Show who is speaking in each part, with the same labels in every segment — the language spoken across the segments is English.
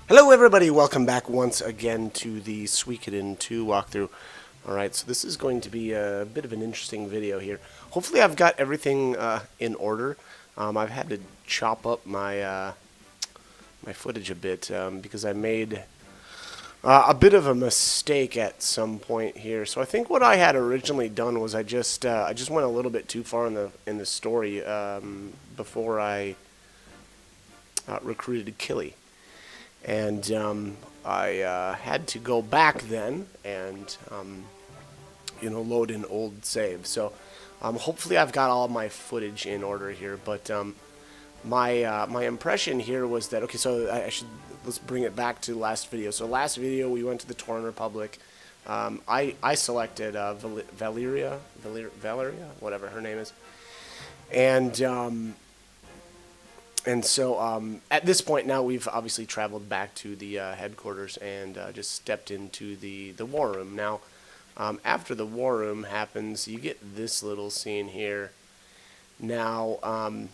Speaker 1: Hello everybody, welcome back once again to the Suikoden 2 walkthrough. Alright, so this is going to be a bit of an interesting video here. Hopefully I've got everything in order. I've had to chop up my my footage a bit because I made a bit of a mistake at some point here. So I think what I had originally done was I just went a little bit too far in the story before I recruited Killy. And I had to go back then and load in old saves. So hopefully I've got all my footage in order here. But my impression here was that So let's bring it back to last video. So last video we went to the Torn Republic. I selected Valeria, whatever her name is, and so at this point now we've obviously traveled back to the headquarters and just stepped into the war room. Now, after the war room happens, you get this little scene here. Now, I'm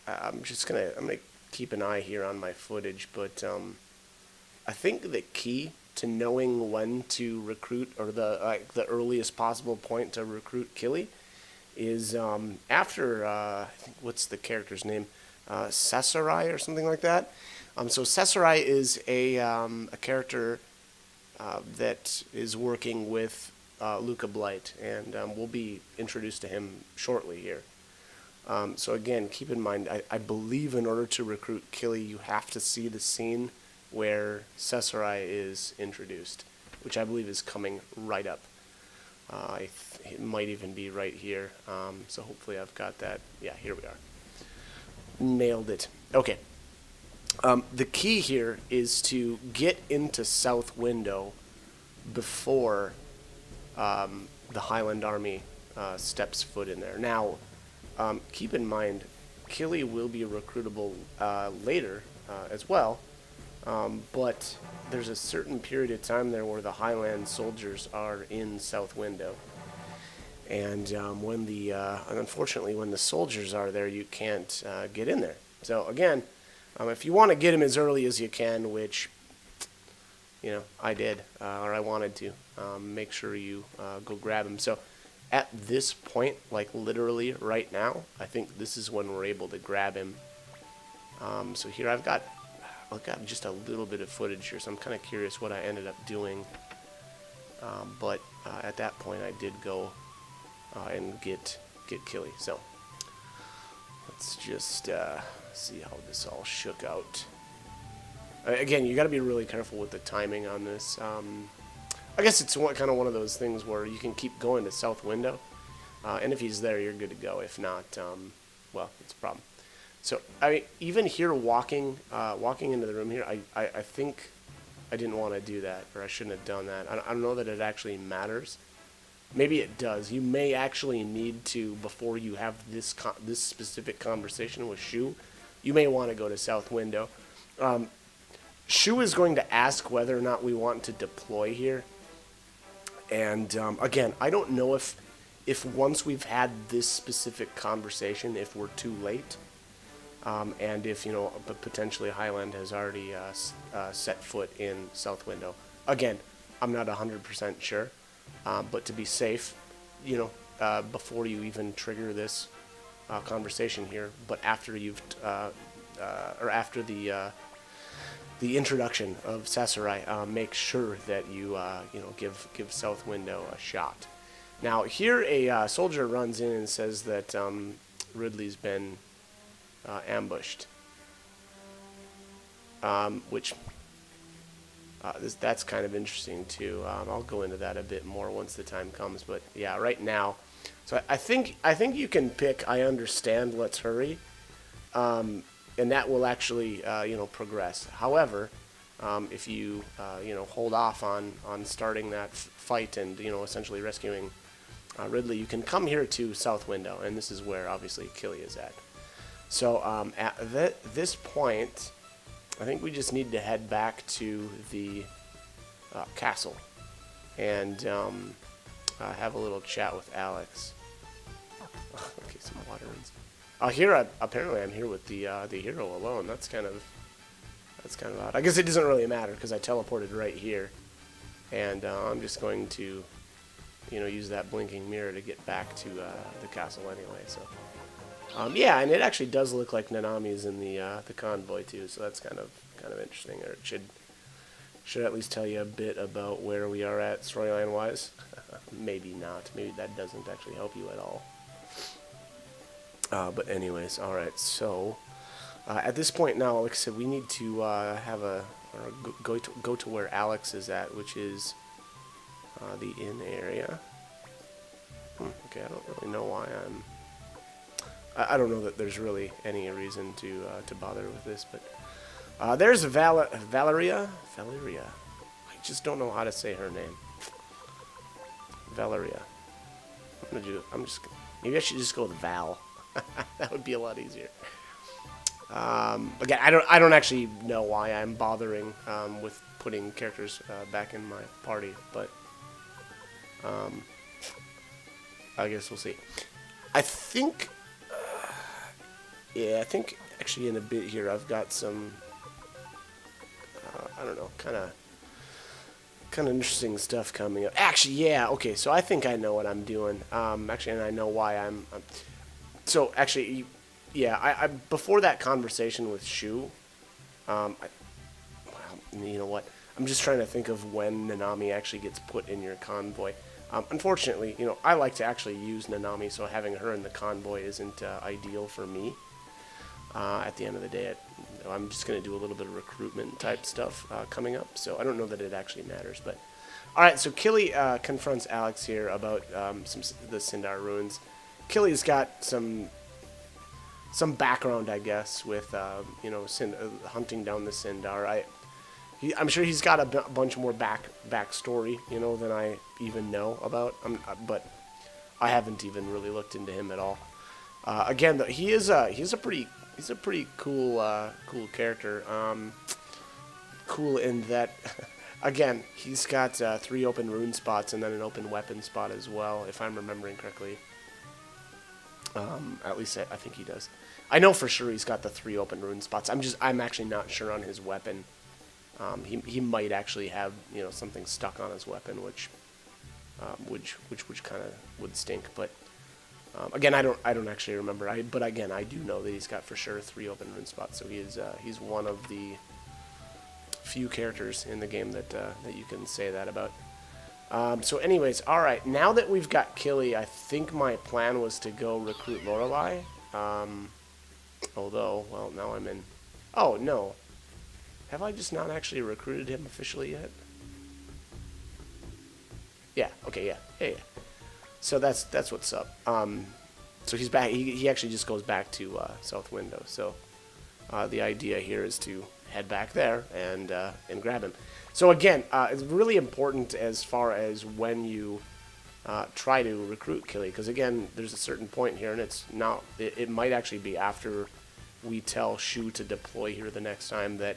Speaker 1: gonna keep an eye here on my footage, but I think the key to knowing when to recruit, or the earliest possible point to recruit Killy, is after I think, what's the character's name? Sasarai or something like that. So Sasarai is a character that is working with Luca Blight, and we'll be introduced to him shortly here. So again, keep in mind, I believe in order to recruit Killy, you have to see the scene where Sasarai is introduced, which I believe is coming right up. It might even be right here. So hopefully I've got that. Yeah, here we are. Nailed it. Okay. The key here is to get into South Window before the Highland Army steps foot in there. Now, keep in mind, Killy will be recruitable later as well, but there's a certain period of time there where the Highland soldiers are in South Window. And unfortunately, when the soldiers are there, you can't get in there. So again, if you want to get them as early as you can, which, I did, or I wanted to, make sure you go grab them. So at this point, like literally right now, I think this is when we're able to grab him. So here I've got just a little bit of footage here, so I'm kind of curious what I ended up doing. But at that point, I did go and get Killy. So let's just see how this all shook out. Again, you got to be really careful with the timing on this. I guess it's kind of one of those things where you can keep going to South Window, and if he's there, you're good to go. If not, well, it's a problem. So even here, walking into the room here, I think I didn't want to do that, or I shouldn't have done that. I don't know that it actually matters. Maybe it does. You may actually need to, before you have this specific conversation with Shu, you may want to go to South Window. Shu is going to ask whether or not we want to deploy here. And again, I don't know if once we've had this specific conversation, if we're too late. And if, potentially Highland has already set foot in South Window. Again, I'm not 100% sure. But to be safe, before you even trigger this conversation here, but after you've, or after the introduction of Sasarai, make sure that you, give South Window a shot. Now, here a soldier runs in and says that Ridley's been ambushed, which that's kind of interesting too. I'll go into that a bit more once the time comes, but yeah, right now. So I think you can pick I understand, let's hurry, and that will actually progress. However, if you hold off on starting that fight and essentially rescuing Ridley, you can come here to South Window, and this is where obviously Killy is at. So at this point, I think we just need to head back to the castle and have a little chat with Alex. Okay, some water runs. Apparently I'm here with the hero alone. That's kind of That's kind of odd. I guess it doesn't really matter because I teleported right here. And I'm just going to, use that blinking mirror to get back to the castle anyway. So, yeah, and it actually does look like Nanami's in the convoy too. So that's kind of interesting. Or it should at least tell you a bit about where we are at storyline wise. Maybe not. Maybe that doesn't actually help you at all. But anyways, all right. So at this point now, like I said, we need to have go to where Alex is at, which is the inn area. Okay, I don't really know why I don't know that there's really any reason to bother with this, but there's Valeria. I just don't know how to say her name. Valeria. Maybe I should just go with Val. That would be a lot easier. Again, I don't actually know why I'm bothering with putting characters back in my party, but I guess we'll see. I think, I think actually in a bit here I've got some, I don't know, kind of interesting stuff coming up. Actually, yeah, okay, so I think I know what I'm doing. Actually, and I know why so actually, yeah, I before that conversation with Shu, well, you know what? I'm just trying to think of when Nanami actually gets put in your convoy. Unfortunately, I like to actually use Nanami, so having her in the convoy isn't ideal for me. At the end of the day, I'm just going to do a little bit of recruitment type stuff coming up, so I don't know that it actually matters. But all right, so Killy confronts Alex here about the Sindar ruins. Killy's got some background, I guess, with hunting down the Sindar. I'm sure he's got a bunch more backstory, than I even know about. But I haven't even really looked into him at all. Again, though, he's a pretty cool character. Cool in that, again, he's got 3 open rune spots and then an open weapon spot as well, if I'm remembering correctly. At least I think he does. I know for sure he's got the 3 open rune spots. I'm actually not sure on his weapon. He might actually have something stuck on his weapon, which kind of would stink. But again, I don't actually remember. But again, I do know that he's got for sure 3 open rune spots. So he's one of the few characters in the game that you can say that about. So anyways, all right. Now that we've got Killy, I think my plan was to go recruit Lorelei. Although, well, now I'm in. Oh no. Have I just not actually recruited him officially yet? Yeah, okay, yeah. So that's what's up. So he's back. He actually just goes back to South Window. So the idea here is to head back there and grab him. So again, it's really important as far as when you try to recruit Killy, because again, there's a certain point here, and it's not. It might actually be after we tell Shu to deploy here the next time that.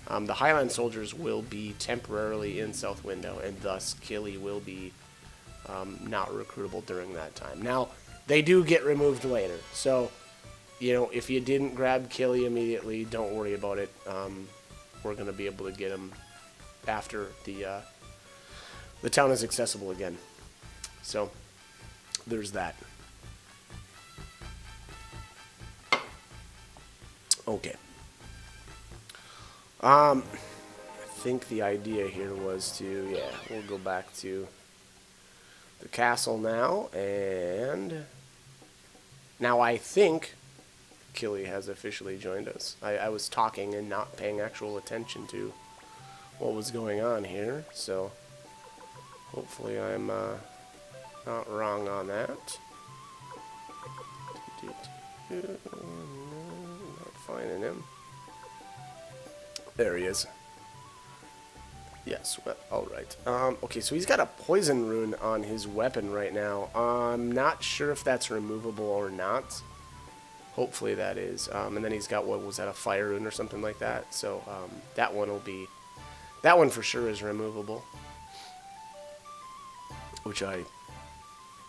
Speaker 1: The Highland soldiers will be temporarily in South Window, and thus Killy will be not recruitable during that time. Now, they do get removed later, so, if you didn't grab Killy immediately, don't worry about it. We're going to be able to get him after the town is accessible again. So, there's that. Okay. I think the idea here was to, we'll go back to the castle now, and now I think Killy has officially joined us. I was talking and not paying actual attention to what was going on here, so hopefully I'm not wrong on that. Not finding him. There he is. Yes, well, alright. Okay, so he's got a poison rune on his weapon right now. I'm not sure if that's removable or not. Hopefully that is. And then he's got, what was that, a fire rune or something like that. So that one for sure is removable. Which I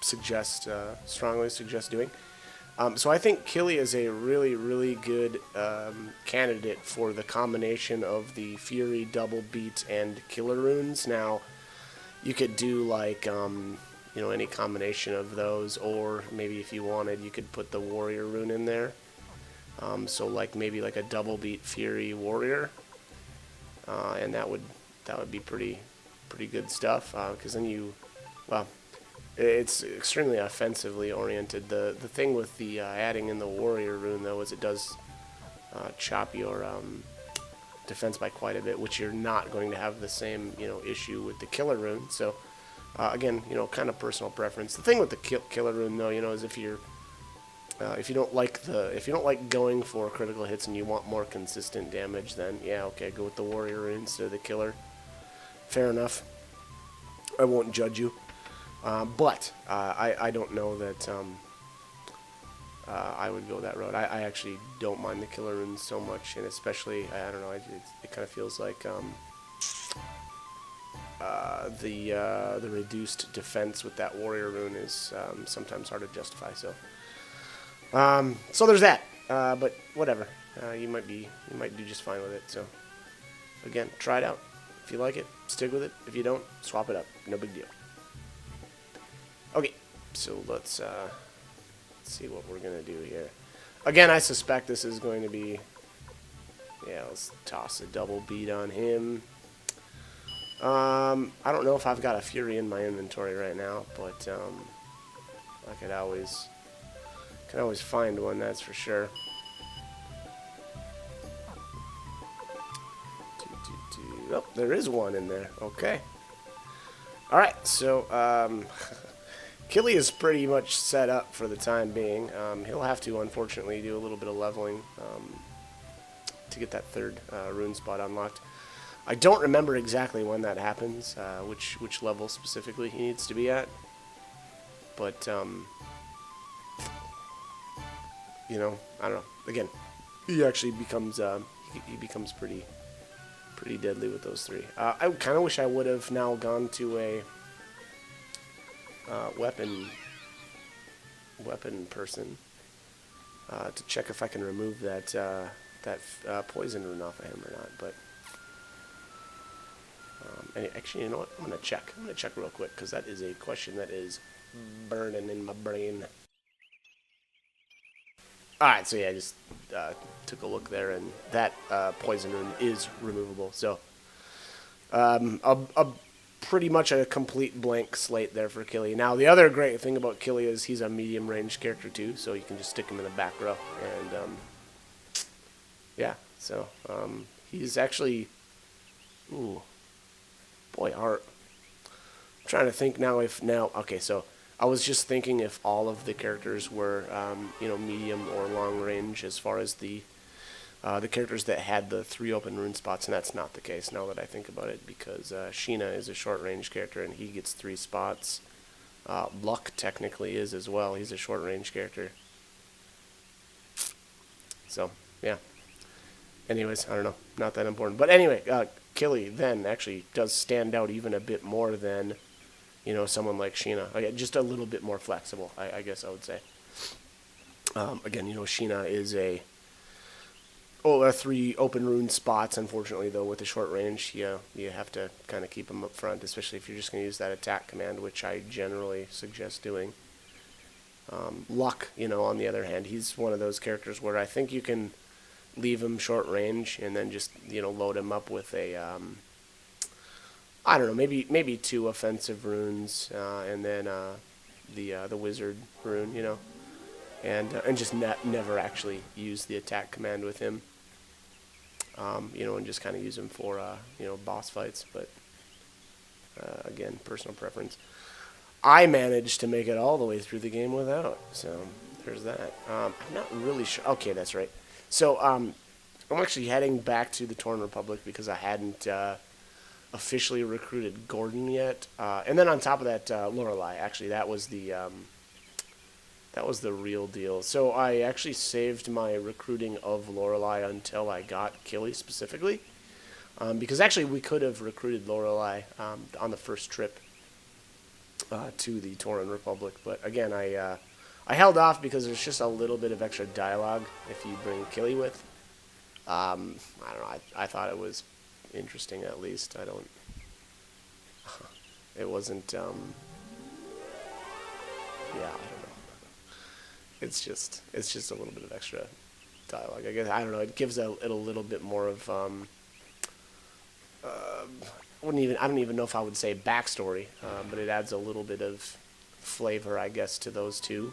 Speaker 1: strongly suggest doing. So I think Killy is a really, really good candidate for the combination of the Fury, Double Beat, and Killer runes. Now, you could do like any combination of those, or maybe if you wanted, you could put the Warrior rune in there. So like maybe like a Double Beat Fury Warrior, and that would be pretty good stuff. Because then well, it's extremely offensively oriented. The thing with the adding in the Warrior rune, though, is it does chop your defense by quite a bit, which you're not going to have the same issue with the Killer rune. So again, kind of personal preference. The thing with the Killer rune, though, is if you don't like going for critical hits and you want more consistent damage, then yeah, okay, go with the Warrior rune instead of the Killer. Fair enough. I won't judge you. But I don't know that I would go that road. I actually don't mind the Killer runes so much, and especially, I don't know, it kind of feels like the reduced defense with that Warrior rune is sometimes hard to justify. So there's that. But whatever, you might do just fine with it. So again, try it out. If you like it, stick with it. If you don't, swap it up. No big deal. Okay, so let's see what we're going to do here. Again, I suspect this is going to be... Yeah, let's toss a Double Beat on him. I don't know if I've got a Fury in my inventory right now, but I could always find one, that's for sure. Oh, there is one in there. Okay. Alright, so... Killy is pretty much set up for the time being. He'll have to, unfortunately, do a little bit of leveling to get that third rune spot unlocked. I don't remember exactly when that happens, which level specifically he needs to be at. But, I don't know. Again, he actually becomes he becomes pretty deadly with those three. I kind of wish I would have now gone to a weapon person to check if I can remove that poison rune off of him or not. But actually, you know what? I'm gonna check real quick, because that is a question that is burning in my brain. All right, so yeah, I just took a look there, and that poison rune is removable. So pretty much a complete blank slate there for Killy. Now, the other great thing about Killy is he's a medium range character too, so you can just stick him in the back row. And yeah, so he's actually, ooh, boy, I'm trying to think now okay, so I was just thinking if all of the characters were, medium or long range as far as the characters that had the 3 open rune spots, and that's not the case now that I think about it, because Sheena is a short-range character, and he gets 3 spots. Luck technically is as well. He's a short-range character. So, yeah. Anyways, I don't know. Not that important. But anyway, Killy then actually does stand out even a bit more than, someone like Sheena. Just a little bit more flexible, I guess I would say. Again, Sheena is a 3 open rune spots. Unfortunately, though, with the short range, you have to kind of keep them up front, especially if you're just going to use that attack command, which I generally suggest doing. Luck, on the other hand, he's one of those characters where I think you can leave him short range and then just, load him up with a, I don't know, maybe 2 offensive runes, and then the wizard rune, and just never actually use the attack command with him. And just kind of use him for, boss fights. But, again, personal preference. I managed to make it all the way through the game without, so there's that. I'm not really sure. Okay, that's right. So, I'm actually heading back to the Torn Republic because I hadn't officially recruited Gordon yet. And then on top of that, Lorelei. Actually, that was the real deal. So I actually saved my recruiting of Lorelei until I got Killy specifically, because actually we could have recruited Lorelei on the first trip to the Torn Republic, but again, I held off because there's just a little bit of extra dialogue if you bring Killy with. I don't know. I thought it was interesting at least. I don't. It wasn't. Yeah, I don't know. It's just a little bit of extra dialogue. I guess I don't know. It gives it a little bit more of. I don't even know if I would say backstory, but it adds a little bit of flavor, I guess, to those two.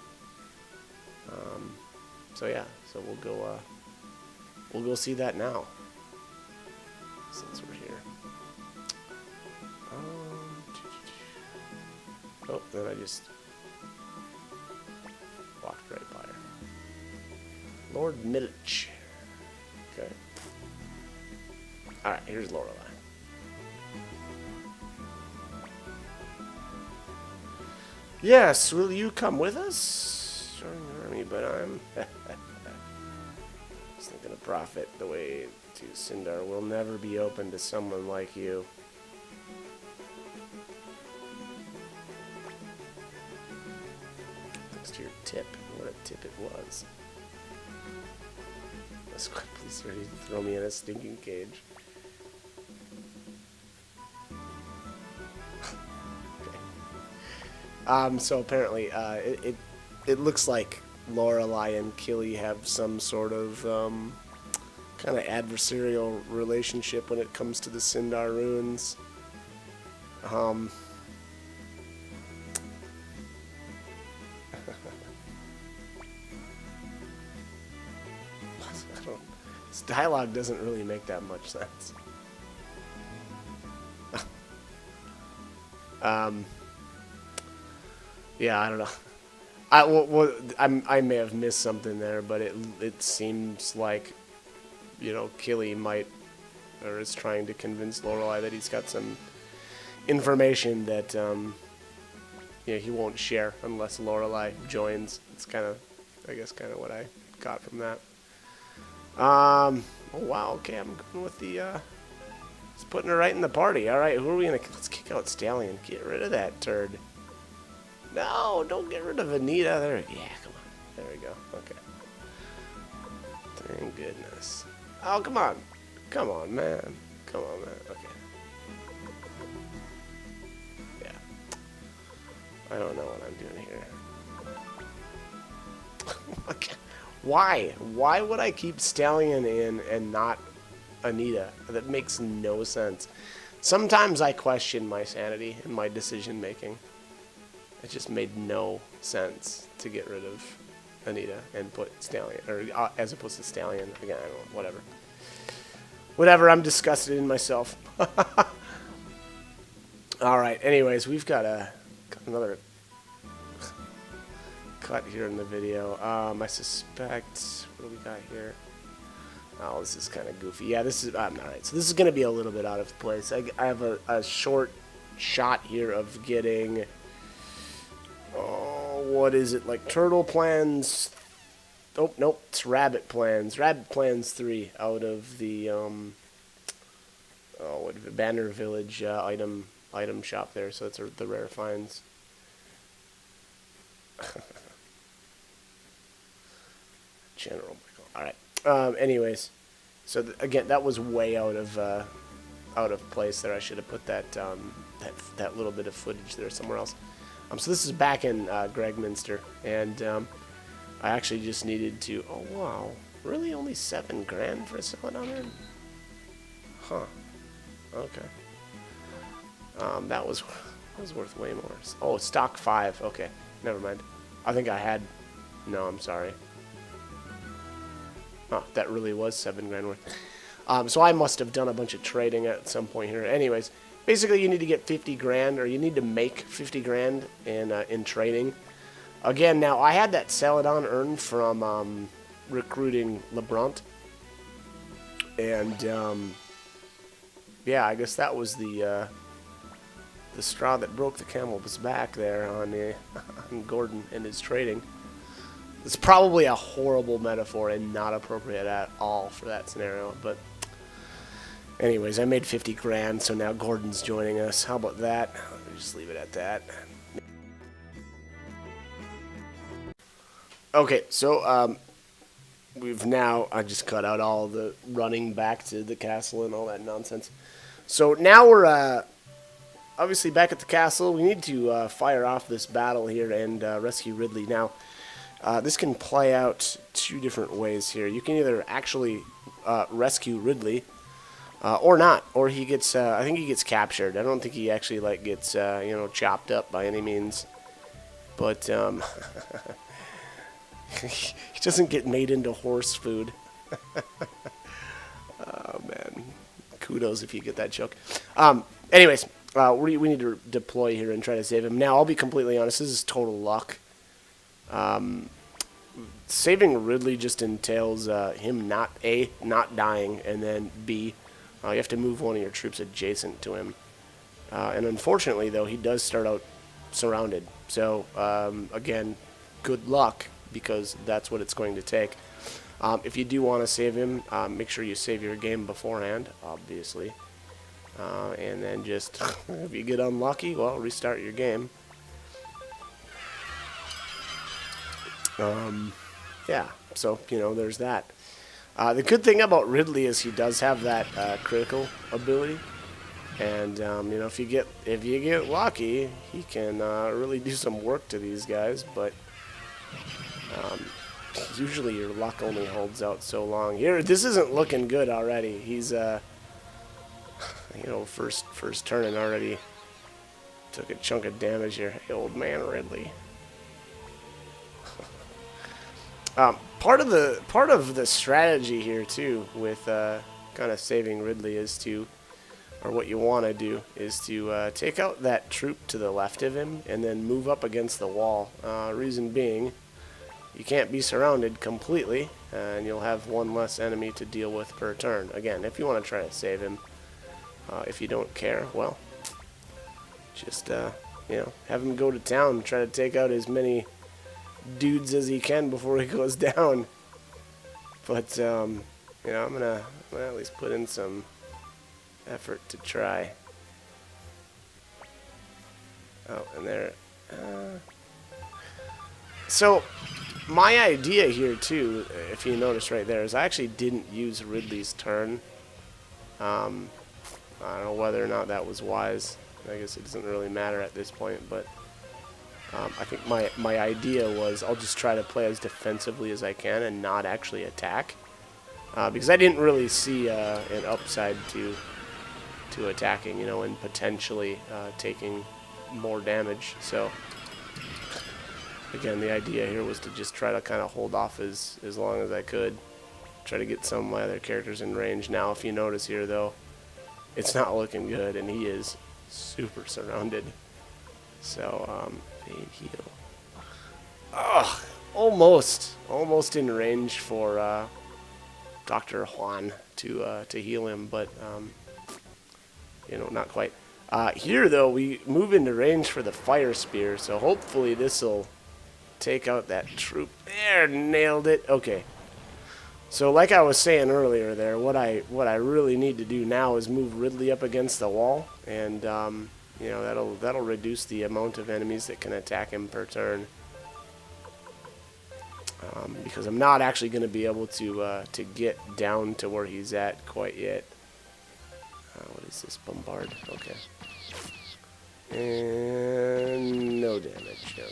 Speaker 1: So yeah, so we'll go see that now since we're here. Oh, then I just walked right by her. Lord Middich. Okay. All right, here's Lorelei. Yes, will you come with us? Join the army, but I'm just thinking of profit. The way to Sindar will never be open to someone like you. Thanks to your tip. What a tip it was. The squad police are ready to throw me in a stinking cage. So apparently, it looks like Lorelei and Killy have some sort of kind of adversarial relationship when it comes to the Sindar ruins. This dialogue doesn't really make that much sense. Yeah, I don't know. I may have missed something there, but it seems like, you know, Killy might, or is trying to convince Lorelei that he's got some information that, you know, he won't share unless Lorelei joins. It's kind of, I guess, kind of what I got from that. Oh wow, okay, I'm going with the, just putting her right in the party. All right, who are we gonna? Let's kick out Stallion. Get rid of that turd. No, don't get rid of Anita. There, yeah, come on. There we go. Okay. Thank goodness. Oh, come on. Come on, man. Come on, man. Okay. Yeah. I don't know what I'm doing here. Okay. Why? Why would I keep Stallion in and not Anita? That makes no sense. Sometimes I question my sanity and my decision making. It just made no sense to get rid of Anita and put Stallion, or as opposed to Stallion. Again, I don't know, whatever. Whatever, I'm disgusted in myself. Alright, anyways, we've got another cut here in the video. I suspect, what do we got here? Oh, this is kind of goofy. Yeah, this is, alright, so this is going to be a little bit out of place. I have a short shot here of getting... Oh, what is it? Like Turtle Plans? Oh, nope. It's Rabbit Plans. Rabbit Plans 3 out of the Banner Village item shop there. So that's the rare finds. General Michael. All right. Anyways, so again, that was way out of place there. I should have put that that little bit of footage there somewhere else. So this is back in Gregminster, and I actually just needed to... Oh, wow. Really? Only $7 grand for a Celadon? Huh. Okay. That was worth way more. Oh, stock 5. Okay. Never mind. I think I had... No, I'm sorry. Oh, that really was $7 grand worth. So I must have done a bunch of trading at some point here. Anyways... Basically, you need to get 50 grand, or you need to make 50 grand in trading. Again, now, I had that Celadon earned from recruiting LeBrunt. And, yeah, I guess that was the straw that broke the camel's back there on Gordon and his trading. It's probably a horrible metaphor and not appropriate at all for that scenario, but... Anyways, I made 50 grand, so now Gordon's joining us. How about that? Let me just leave it at that. Okay, so we've now I just cut out all the running back to the castle and all that nonsense. So now we're obviously back at the castle. We need to fire off this battle here and rescue Ridley. Now, this can play out two different ways here. You can either actually rescue Ridley, or not, or he gets. I think he gets captured. I don't think he actually like gets chopped up by any means. But he doesn't get made into horse food. Oh man, kudos if you get that joke. Anyways, we need to deploy here and try to save him. Now, I'll be completely honest. This is total luck. Saving Ridley just entails him not dying, and then B, you have to move one of your troops adjacent to him. And unfortunately, though, he does start out surrounded. So, again, good luck, because that's what it's going to take. If you do want to save him, make sure you save your game beforehand, obviously. And then just, if you get unlucky, well, restart your game. Yeah, so, there's that. The good thing about Ridley is he does have that critical ability. And, if you get lucky, he can really do some work to these guys. But usually your luck only holds out so long. Here, this isn't looking good already. He's, first turn and already took a chunk of damage here. Hey, old man Ridley. Part of the strategy here too with kind of saving Ridley is to, or what you want to do is to take out that troop to the left of him and then move up against the wall. Reason being, you can't be surrounded completely, and you'll have one less enemy to deal with per turn. Again, if you want to try to save him, if you don't care, well, just have him go to town and try to take out as many dudes as he can before he goes down. But I'm gonna at least put in some effort to try. Oh, and there. So my idea here too, if you notice right there, is I actually didn't use Ridley's turn. I don't know whether or not that was wise. I guess it doesn't really matter at this point, but I think my idea was I'll just try to play as defensively as I can and not actually attack, because I didn't really see an upside to attacking, and potentially taking more damage. So again, the idea here was to just try to kind of hold off as long as I could, try to get some of my other characters in range. Now, if you notice here, though, it's not looking good, and he is super surrounded. So, fade heal. Ugh, almost in range for Dr. Juan to heal him, but not quite. Here, though, we move into range for the fire spear, so hopefully this will take out that troop. There, nailed it. Okay. So, like I was saying earlier, there, what I really need to do now is move Ridley up against the wall, and that'll reduce the amount of enemies that can attack him per turn. Because I'm not actually going to be able to get down to where he's at quite yet. What is this? Bombard. Okay. And no damage. Okay.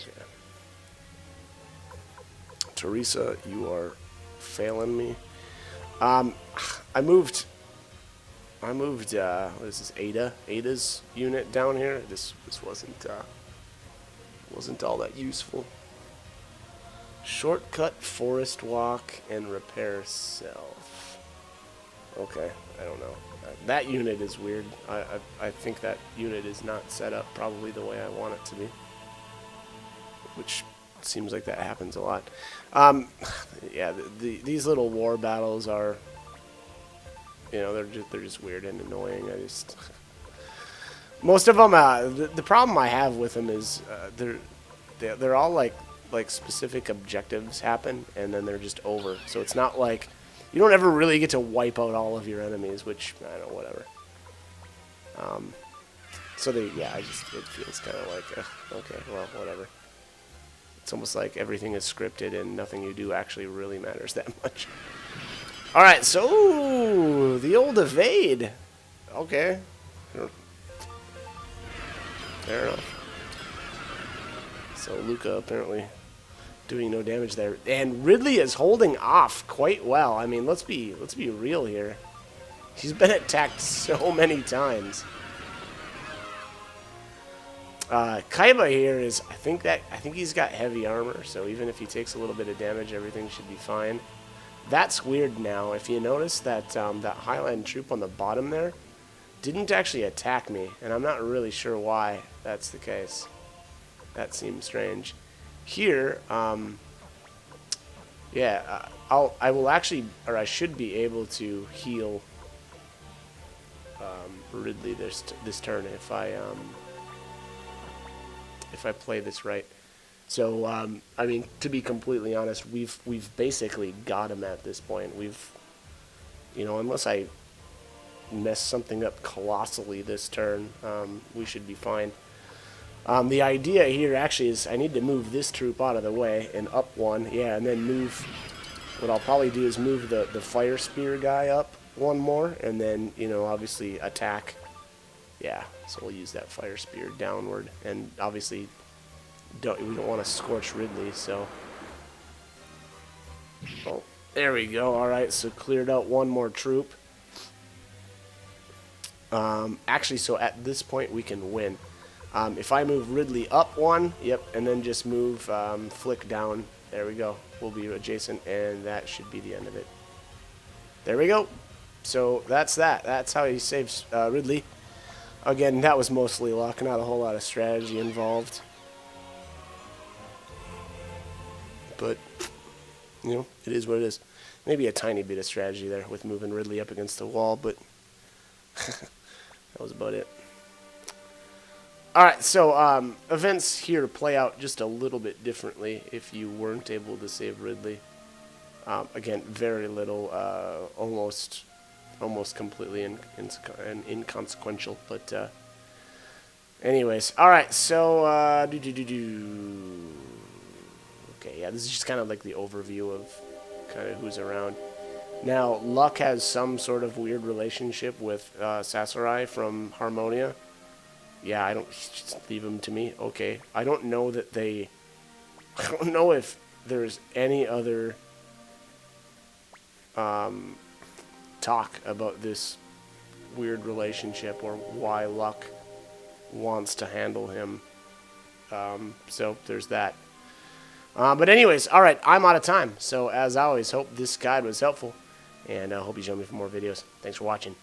Speaker 1: Teresa, you are failing me. I moved. What is this? Ada's unit down here. This wasn't all that useful. Shortcut, forest walk, and repair self. Okay, I don't know. That unit is weird. I think that unit is not set up probably the way I want it to be, which seems like that happens a lot. Yeah, these little war battles are, they're just weird and annoying. Most of them. The problem I have with them is they're all like specific objectives happen, and then they're just over. So it's not like you don't ever really get to wipe out all of your enemies, which I don't know, whatever. So it feels kind of like okay, well, whatever. It's almost like everything is scripted and nothing you do actually really matters that much. Alright, so the old evade. Okay. Fair enough. So Luca apparently doing no damage there. And Ridley is holding off quite well. I mean, let's be real here. He's been attacked so many times. Kaiba here is, I think he's got heavy armor, so even if he takes a little bit of damage, everything should be fine. That's weird now. If you notice that that Highland troop on the bottom there didn't actually attack me, and I'm not really sure why that's the case. That seems strange. Here, yeah, I will actually, or I should be able to heal Ridley this turn if I play this right. So I mean, to be completely honest, we've basically got him at this point. You know, unless I mess something up colossally this turn, we should be fine. The idea here actually is I need to move this troop out of the way and up one, yeah, and then move. What I'll probably do is move the fire spear guy up one more, and then, you know, obviously attack. Yeah, so we'll use that fire spear downward, and obviously we don't want to scorch Ridley, so. Oh, there we go. All right, so cleared out one more troop. Actually, so at this point we can win. If I move Ridley up one, yep, and then just move Flick down, there we go. We'll be adjacent, and that should be the end of it. There we go. So that's that. That's how he saves Ridley. Again, that was mostly luck, not a whole lot of strategy involved. But, you know, it is what it is. Maybe a tiny bit of strategy there with moving Ridley up against the wall, but that was about it. Alright, so events here play out just a little bit differently if you weren't able to save Ridley. Again, very little, almost completely inconsequential, but anyways. Alright, so okay, yeah, this is just kind of like the overview of kind of who's around. Now, Luck has some sort of weird relationship with Sasarai from Harmonia. Yeah, I don't, just leave him to me. Okay. I don't know that I don't know if there's any other talk about this weird relationship or why Luck wants to handle him. So there's that. But anyways, alright, I'm out of time. So as always, hope this guide was helpful, and I hope you join me for more videos. Thanks for watching.